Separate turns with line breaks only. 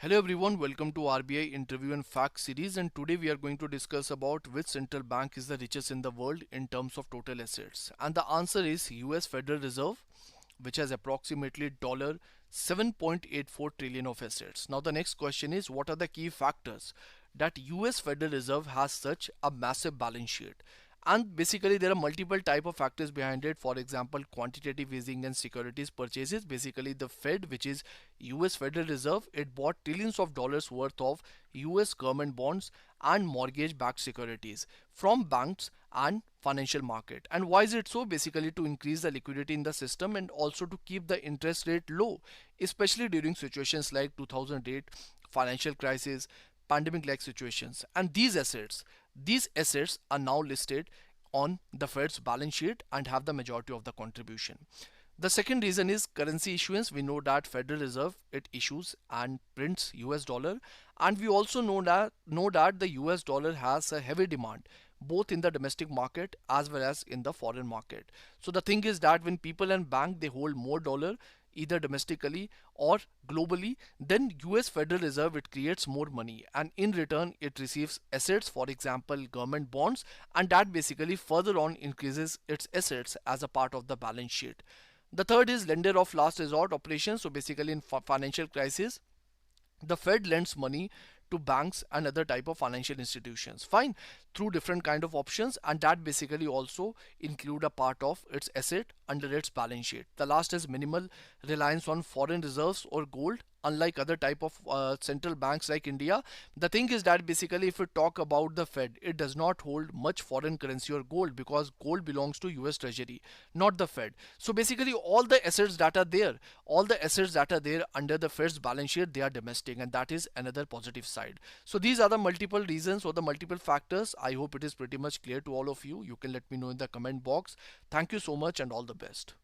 Hello everyone, welcome to RBI Interview and Fact series, and today we are going to discuss about which central bank is the richest in the world in terms of total assets. And the answer is US Federal Reserve, which has approximately $7.84 trillion of assets. Now the next question is, what are the key factors that US Federal Reserve has such a massive balance sheet? And basically there are multiple type of factors behind it. For example, quantitative easing and securities purchases. Basically the Fed, which is US Federal Reserve, it bought trillions of dollars worth of US government bonds and mortgage backed securities from banks and financial market. And why is it so? Basically to increase the liquidity in the system and also to keep the interest rate low, especially during situations like 2008 financial crisis, pandemic like situations. And these assets are now listed on the Fed's balance sheet and have the majority of the contribution. The second reason is currency issuance. We know that Federal Reserve, it issues and prints US dollar, and we also know that the US dollar has a heavy demand both in the domestic market as well as in the foreign market. So the thing is that when people and bank, they hold more dollar either domestically or globally, then US Federal Reserve, it creates more money, and in return it receives assets, for example government bonds, and that basically further on increases its assets as a part of the balance sheet. The third is lender of last resort operations. So basically in financial crisis, the Fed lends money to banks and other type of financial institutions, fine, through different kind of options, and that basically also include a part of its asset under its balance sheet. The last is minimal reliance on foreign reserves or gold, unlike other type of central banks like India. The thing is that basically if we talk about the Fed, it does not hold much foreign currency or gold because gold belongs to US Treasury, not the Fed. So basically all the assets that are there under the Fed's balance sheet, they are domestic, and that is another positive side. So these are the multiple reasons or the multiple factors. I hope it is pretty much clear to all of you. You can let me know in the comment box. Thank you so much and all the best.